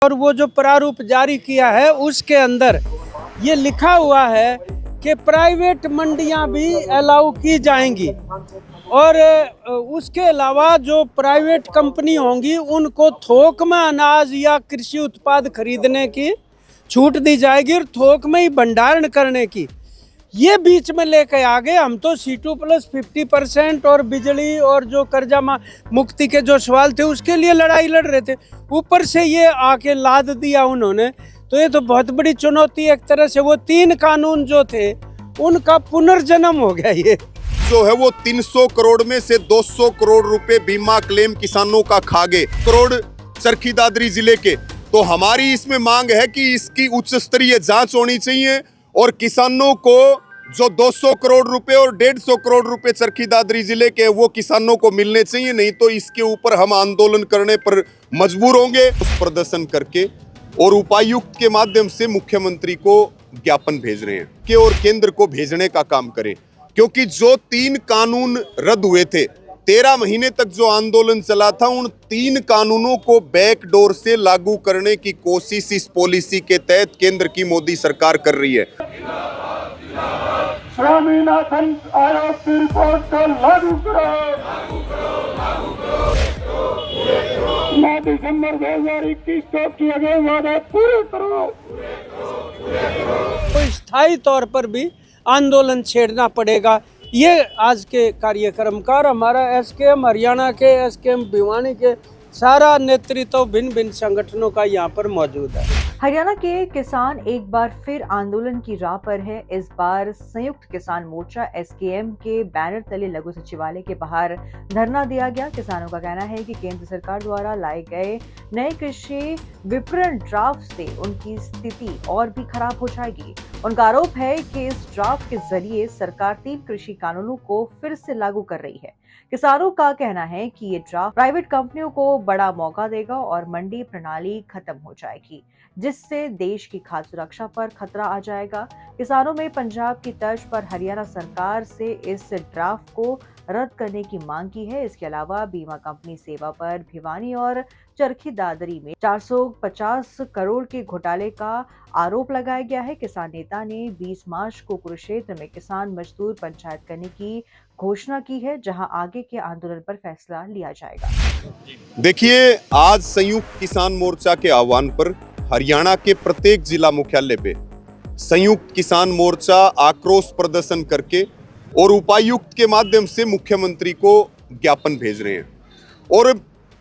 और वो जो प्रारूप जारी किया है उसके अंदर ये लिखा हुआ है कि प्राइवेट मंडियां भी अलाउ की जाएंगी और उसके अलावा जो प्राइवेट कंपनी होंगी उनको थोक में अनाज या कृषि उत्पाद खरीदने की छूट दी जाएगी और थोक में ही भंडारण करने की। ये बीच में लेके आ गए। हम तो C2+50% और बिजली और जो कर्जा मुक्ति के जो सवाल थे उसके लिए लड़ाई लड़ रहे थे, ऊपर से ये आके लाद दिया उन्होंने। तो ये तो बहुत बड़ी चुनौती एक तरह से। वो 3 कानून जो थे उनका पुनर्जन्म हो गया। ये जो है वो 300 करोड़ में से 200 करोड़ रुपए बीमा क्लेम किसानों का खा गए, करोड़ चरखी दादरी जिले के। तो हमारी इसमें मांग है कि इसकी उच्च स्तरीय जांच होनी चाहिए और किसानों को जो 200 करोड़ रुपए और 150 करोड़ रुपए चरखी दादरी जिले के वो किसानों को मिलने चाहिए, नहीं तो इसके ऊपर हम आंदोलन करने पर मजबूर होंगे। प्रदर्शन करके और उपायुक्त के माध्यम से मुख्यमंत्री को ज्ञापन भेज रहे हैं कि और केंद्र को भेजने का काम करें, क्योंकि जो 3 कानून रद्द हुए थे, 13 महीने तक जो आंदोलन चला था, उन 3 कानूनों को बैकडोर से लागू करने की कोशिश इस पॉलिसी के तहत केंद्र की मोदी सरकार कर रही है। स्वामीनाथन आयोग की रिपोर्ट को लागू करो। 9 दिसंबर 2021 को किए गए वादे पूरे करो। तो स्थायी तौर पर भी आंदोलन छेड़ना पड़ेगा। ये आज के कार्यक्रम का हमारा SKM हरियाणा के, SKM भिवानी के सारा नेतृत्व भिन्न भिन्न संगठनों का यहाँ पर मौजूद है। हरियाणा के किसान एक बार फिर आंदोलन की राह पर है। इस बार संयुक्त किसान मोर्चा SKM के बैनर तले लघु सचिवालय के बाहर धरना दिया गया। किसानों का कहना है कि केंद्र सरकार द्वारा लाए गए नए कृषि विपणन ड्राफ्ट से उनकी स्थिति और भी खराब हो जाएगी। उनका आरोप है कि इस ड्राफ्ट के जरिए सरकार 3 कृषि कानूनों को फिर से लागू कर रही है। किसानों का कहना है कि ये ड्राफ्ट प्राइवेट कंपनियों को बड़ा मौका देगा और मंडी प्रणाली खत्म हो जाएगी, जिससे देश की खाद्य सुरक्षा पर खतरा आ जाएगा। किसानों में पंजाब की तर्ज पर हरियाणा सरकार से इस ड्राफ्ट को रद्द करने की मांग की है। इसके अलावा बीमा कंपनी सेवा पर भिवानी और चरखी दादरी में 450 करोड़ के घोटाले का आरोप लगाया गया है। किसान नेता ने 20 मार्च को कुरुक्षेत्र में किसान मजदूर पंचायत करने की घोषणा की है, जहां आगे के आंदोलन पर फैसला लिया जाएगा। देखिए, आज संयुक्त किसान मोर्चा के आह्वान पर हरियाणा के प्रत्येक जिला मुख्यालय पे संयुक्त किसान मोर्चा आक्रोश प्रदर्शन करके और उपायुक्त के माध्यम से मुख्यमंत्री को ज्ञापन भेज रहे हैं। और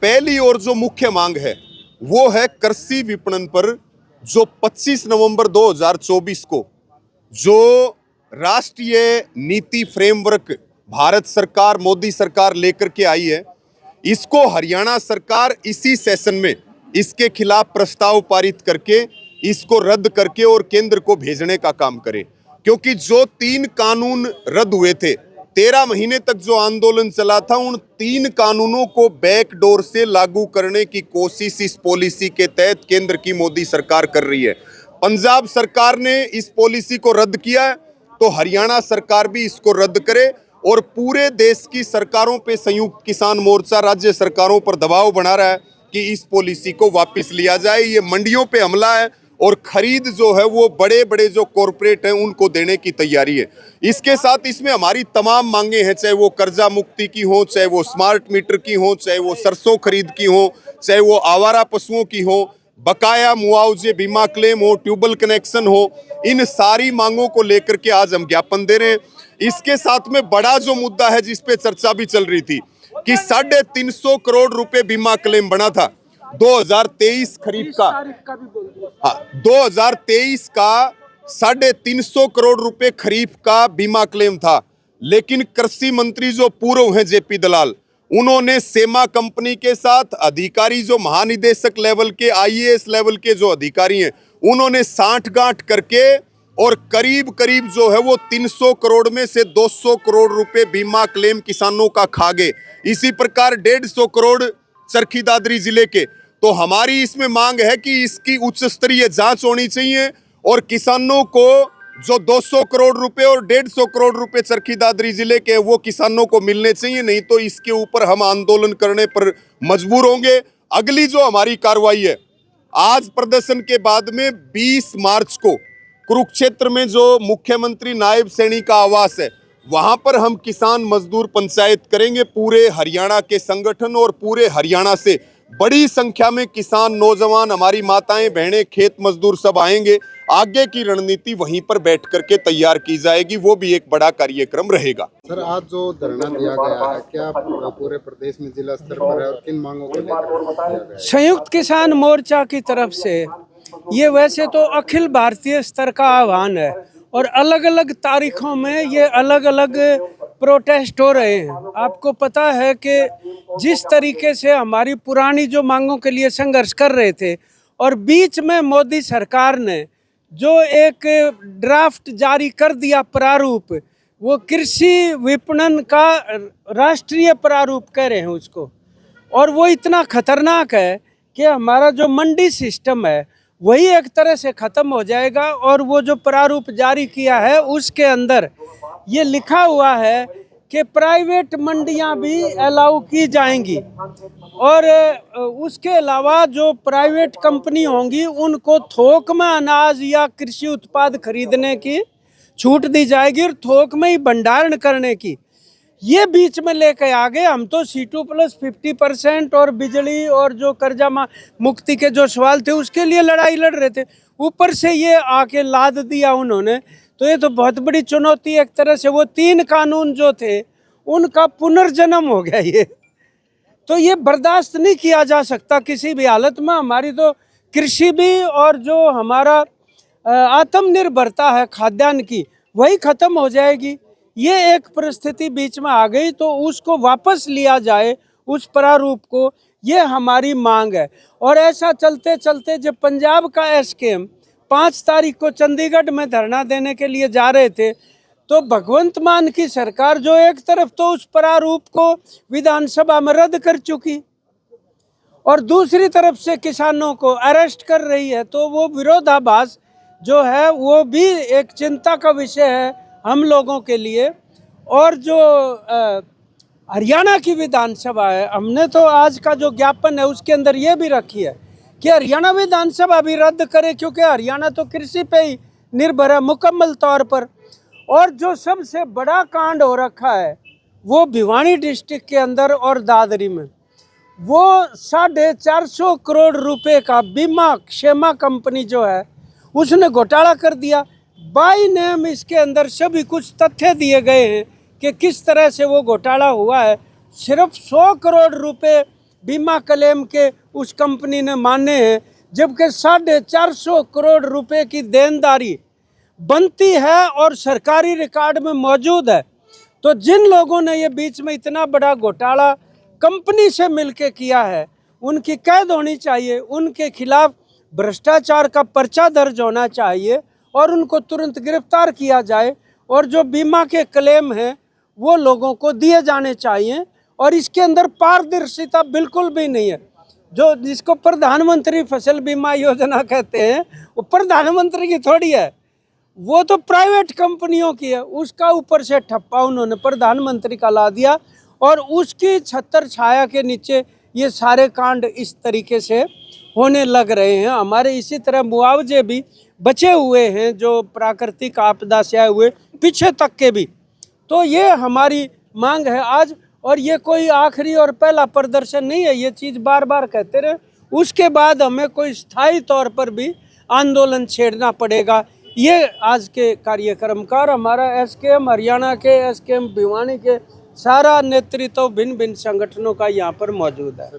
पहली और जो मुख्य मांग है वो है कृषि विपणन पर जो 25 नवंबर 2024 को जो राष्ट्रीय नीति फ्रेमवर्क भारत सरकार, मोदी सरकार लेकर के आई है, इसको हरियाणा सरकार इसी सेशन में इसके खिलाफ प्रस्ताव पारित करके इसको रद्द करके और केंद्र को भेजने का काम करे। क्योंकि जो 3 कानून रद्द हुए थे, 13 महीने तक जो आंदोलन चला था, उन 3 कानूनों को बैकडोर से लागू करने की कोशिश इस पॉलिसी के तहत केंद्र की मोदी सरकार कर रही है। पंजाब सरकार ने इस पॉलिसी को रद्द किया है, तो हरियाणा सरकार भी इसको रद्द करे और पूरे देश की सरकारों पे संयुक्त किसान मोर्चा राज्य सरकारों पर दबाव बना रहा है कि इस पॉलिसी को वापस लिया जाए। ये मंडियों पे हमला है और खरीद जो है वो बड़े बड़े जो कॉरपोरेट हैं उनको देने की तैयारी है। इसके साथ इसमें हमारी तमाम मांगे हैं, चाहे वो कर्जा मुक्ति की हो, चाहे वो स्मार्ट मीटर की हो, चाहे वो सरसों खरीद की हो, चाहे वो आवारा पशुओं की हो, बकाया मुआवजे बीमा क्लेम हो, ट्यूबवेल कनेक्शन हो, इन सारी मांगों को लेकर के आज हम ज्ञापन दे रहे हैं। इसके साथ में बड़ा जो मुद्दा है जिसपे चर्चा भी चल रही थी कि 350 करोड़ रुपए बीमा क्लेम बना था 2023 खरीफ का। हाँ, 2023 का 350 करोड़ रुपए खरीफ का बीमा क्लेम था, लेकिन कृषि मंत्री जो पूर्व हैं JP दलाल, उन्होंने सेमा कंपनी के साथ अधिकारी जो महानिदेशक लेवल के, IAS लेवल के जो अधिकारी हैं, उन्होंने साठगांठ करके और करीब करीब जो है वो 300 करोड़ में से 200 करोड़ रुपए बीमा क्लेम किसानों का खा गए। इसी प्रकार 150 करोड़ चरखी दादरी जिले के। तो हमारी इसमें मांग है कि इसकी उच्च स्तरीय जांच होनी चाहिए और किसानों को जो 200 करोड़ रुपए और 150 करोड़ रुपए चरखी दादरी जिले के वो किसानों को मिलने चाहिए, नहीं तो इसके ऊपर हम आंदोलन करने पर मजबूर होंगे। अगली जो हमारी कार्रवाई है आज प्रदर्शन के बाद में 20 मार्च को कुरुक्षेत्र में जो मुख्यमंत्री नायब सैनिक का आवास है, वहां पर हम किसान मजदूर पंचायत करेंगे। पूरे हरियाणा के संगठन और पूरे हरियाणा से बड़ी संख्या में किसान, नौजवान, हमारी माताएं, बहनें, खेत मजदूर सब आएंगे। आगे की रणनीति वहीं पर बैठ करके तैयार की जाएगी, वो भी एक बड़ा कार्यक्रम रहेगा। सर, आज जो धरना दिया गया है, क्या पूरे प्रदेश में जिला स्तर पर है और किन मांगों को लेकर दिया गया है? संयुक्त किसान मोर्चा की तरफ से ये वैसे तो अखिल भारतीय स्तर का आह्वान है और अलग अलग तारीखों में ये अलग अलग प्रोटेस्ट हो रहे हैं। आपको पता है कि जिस तरीके से हमारी पुरानी जो मांगों के लिए संघर्ष कर रहे थे और बीच में मोदी सरकार ने जो एक ड्राफ्ट जारी कर दिया प्रारूप, वो कृषि विपणन का राष्ट्रीय प्रारूप कह रहे हैं उसको, और वो इतना खतरनाक है कि हमारा जो मंडी सिस्टम है वही एक तरह से ख़त्म हो जाएगा। और वो जो प्रारूप जारी किया है उसके अंदर ये लिखा हुआ है कि प्राइवेट मंडियां भी अलाउ की जाएंगी और उसके अलावा जो प्राइवेट कंपनी होंगी उनको थोक में अनाज या कृषि उत्पाद खरीदने की छूट दी जाएगी और थोक में ही भंडारण करने की। ये बीच में लेके आ गए। हम तो C2+50% और बिजली और जो कर्जा मुक्ति के जो सवाल थे उसके लिए लड़ाई लड़ रहे थे, ऊपर से ये आके लाद दिया उन्होंने। तो ये तो बहुत बड़ी चुनौती, एक तरह से वो 3 कानून जो थे उनका पुनर्जन्म हो गया ये। तो ये बर्दाश्त नहीं किया जा सकता किसी भी हालत में। हमारी तो कृषि भी और जो हमारा आत्मनिर्भरता है खाद्यान्न की, वही ख़त्म हो जाएगी। ये एक परिस्थिति बीच में आ गई तो उसको वापस लिया जाए, उस प्रारूप को, ये हमारी मांग है। और ऐसा चलते चलते जब पंजाब का SKM 5 तारीख को चंडीगढ़ में धरना देने के लिए जा रहे थे, तो भगवंत मान की सरकार जो एक तरफ तो उस प्रारूप को विधानसभा में रद्द कर चुकी और दूसरी तरफ से किसानों को अरेस्ट कर रही है, तो वो विरोधाभास जो है वो भी एक चिंता का विषय है हम लोगों के लिए। और जो हरियाणा की विधानसभा है, हमने तो आज का जो ज्ञापन है उसके अंदर ये भी रखी है कि हरियाणा विधानसभा भी रद्द करे, क्योंकि हरियाणा तो कृषि पे ही निर्भर है मुकम्मल तौर पर। और जो सबसे बड़ा कांड हो रखा है वो भिवानी डिस्ट्रिक्ट के अंदर और दादरी में, वो 450 करोड़ रुपए का बीमा क्षेमा कंपनी जो है उसने घोटाला कर दिया। बाई नेम इसके अंदर सभी कुछ तथ्य दिए गए हैं कि किस तरह से वो घोटाला हुआ है। सिर्फ 100 करोड़ रुपए बीमा क्लेम के उस कंपनी ने माने हैं, जबकि 450 करोड़ रुपए की देनदारी बनती है और सरकारी रिकॉर्ड में मौजूद है। तो जिन लोगों ने ये बीच में इतना बड़ा घोटाला कंपनी से मिलके किया है, उनकी कैद होनी चाहिए, उनके खिलाफ भ्रष्टाचार का पर्चा दर्ज होना चाहिए और उनको तुरंत गिरफ्तार किया जाए। और जो बीमा के क्लेम हैं वो लोगों को दिए जाने चाहिए। और इसके अंदर पारदर्शिता बिल्कुल भी नहीं है। जो जिसको प्रधानमंत्री फसल बीमा योजना कहते हैं, वो प्रधानमंत्री की थोड़ी है, वो तो प्राइवेट कंपनियों की है। उसका ऊपर से ठप्पा उन्होंने प्रधानमंत्री का ला दिया और उसकी छत्र छाया के नीचे ये सारे कांड इस तरीके से होने लग रहे हैं। हमारे इसी तरह मुआवजे भी बचे हुए हैं जो प्राकृतिक आपदा से आए हुए पीछे तक के भी। तो ये हमारी मांग है आज, और ये कोई आखिरी और पहला प्रदर्शन नहीं है, ये चीज़ बार बार कहते रहे। उसके बाद हमें कोई स्थायी तौर पर भी आंदोलन छेड़ना पड़ेगा। ये आज के कार्यक्रमकार हमारा SKM हरियाणा के, SKM भिवानी के सारा नेतृत्व भिन्न भिन्न संगठनों का यहाँ पर मौजूद है।